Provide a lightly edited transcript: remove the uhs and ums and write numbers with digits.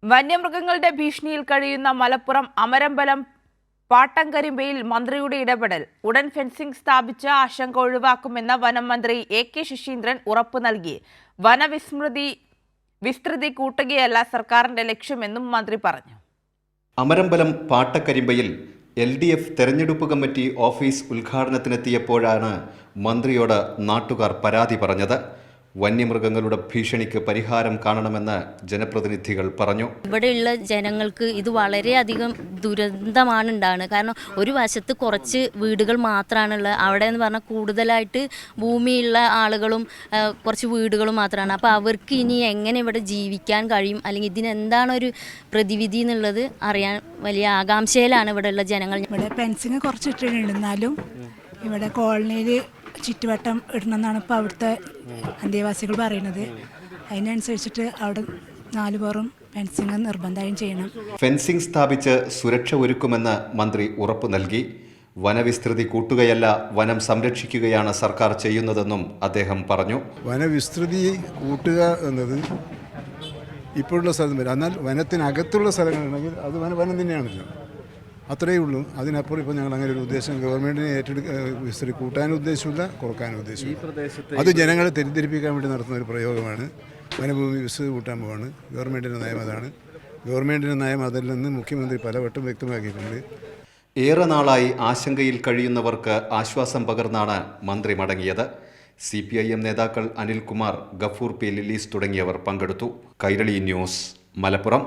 വന്യമൃഗങ്ങളുടെ ഭീഷണിയിൽ കഴിയുന്ന മലപ്പുറം അമരമ്പലം പാട്ടംകരിമ്പയിൽ മന്ത്രിയുടെ ഇടപെടൽ. ഉടൻ ഫെൻസിംഗ് സ്ഥാപിച്ച് ആശങ്ക ഒഴിവാക്കുമെന്ന് വനം മന്ത്രി എ.കെ. ശശീന്ദ്രൻ ഉറപ്പു നൽകി. വിസ്തൃതി കൂട്ടുകയല്ല സർക്കാരിന്റെ ലക്ഷ്യമെന്നും മന്ത്രി പറഞ്ഞു. അമരമ്പലം പാട്ടക്കരിമ്പയിൽ LDF തെരഞ്ഞെടുപ്പ് കമ്മിറ്റി ഓഫീസ് ഉദ്ഘാടനത്തിനെത്തിയപ്പോഴാണ് മന്ത്രിയോട് നാട്ടുകാർ പരാതി പറഞ്ഞത്. വന്യമൃഗങ്ങളുടെ ഭീഷണിക്ക് പരിഹാരം കാണണമെന്ന് ജനപ്രതിനിധികൾ പറഞ്ഞു. ഇവിടെയുള്ള ജനങ്ങൾക്ക് ഇത് വളരെയധികം ദുരന്തമാണ് ഉണ്ടാകുന്നത്. കാരണം ഒരു വശത്ത് കുറച്ച് വീടുകൾ മാത്രമാണുള്ളത്. അവിടെ എന്ന് പറഞ്ഞാൽ കൂടുതലായിട്ട് ഭൂമിയുള്ള ആളുകളും കുറച്ച് വീടുകളും മാത്രമാണ്. അപ്പോൾ അവർക്ക് ഇനി എങ്ങനെ ഇവിടെ ജീവിക്കാൻ കഴിയും, അല്ലെങ്കിൽ ഇതിനെന്താണൊരു പ്രതിവിധി എന്നുള്ളത് അറിയാൻ വലിയ ആകാംക്ഷയിലാണ് ഇവിടെയുള്ള ജനങ്ങൾ. ഇവിടെ ഫെൻസിങ് കുറച്ചിട്ടുണ്ട്, എന്നാലും ഇവിടെ കോളനിയിൽ ചുറ്റുവട്ടം ഇടണമെന്നാണ് ഇപ്പോൾ അവിടുത്തെ അന്തേവാസികൾ പറയുന്നത്. അതിനനുസരിച്ചിട്ട് അവിടെ 4 പേരും ഫെൻസിങ് നിർബന്ധമായും ചെയ്യണം. ഫെൻസിംഗ് സ്ഥാപിച്ച് സുരക്ഷ ഒരുക്കുമെന്ന് മന്ത്രി ഉറപ്പു നൽകി. വനവിസ്തൃതി കൂട്ടുകയല്ല, വനം സംരക്ഷിക്കുകയാണ് സർക്കാർ ചെയ്യുന്നതെന്നും അദ്ദേഹം പറഞ്ഞു. വനവിസ്തൃതി കൂട്ടുക എന്നത് ഇപ്പോഴുള്ള സ്ഥലം വരെ, എന്നാൽ വനത്തിനകത്തുള്ള സ്ഥലങ്ങളുണ്ടെങ്കിൽ അത് വനം തന്നെയാണല്ലോ, അത്രയേ ഉള്ളൂ. അതിനപ്പുറം ഇപ്പോൾ ഞങ്ങൾ അങ്ങനെ ഒരു ഉദ്ദേശം ഗവൺമെൻറ്റിനെ വിസ്തൃതി കൂട്ടാനും ഉദ്ദേശമില്ല, കുറക്കാനും ഉദ്ദേശമില്ല. അത് ജനങ്ങളെ തെറ്റിദ്ധരിപ്പിക്കാൻ വേണ്ടി നടത്തുന്ന ഒരു പ്രയോഗമാണ്. വനഭൂമി വിസ്തൃതി കൂട്ടാൻ പോവാണ്. ഗവൺമെൻറ്റിൻ്റെ നയം അതാണ്. ഗവൺമെൻറ്റിൻ്റെ നയം അതിൽ നിന്ന് മുഖ്യമന്ത്രി പലവട്ടം വ്യക്തമാക്കിയിട്ടുണ്ട്. ഏറെ നാളായി ആശങ്കയിൽ കഴിയുന്നവർക്ക് ആശ്വാസം പകർന്നാണ് മന്ത്രി മടങ്ങിയത്. CPIM നേതാക്കൾ അനിൽകുമാർ, ഗഫൂർ P. ലില്ലീസ് തുടങ്ങിയവർ പങ്കെടുത്തു. കൈരളി ന്യൂസ്, മലപ്പുറം.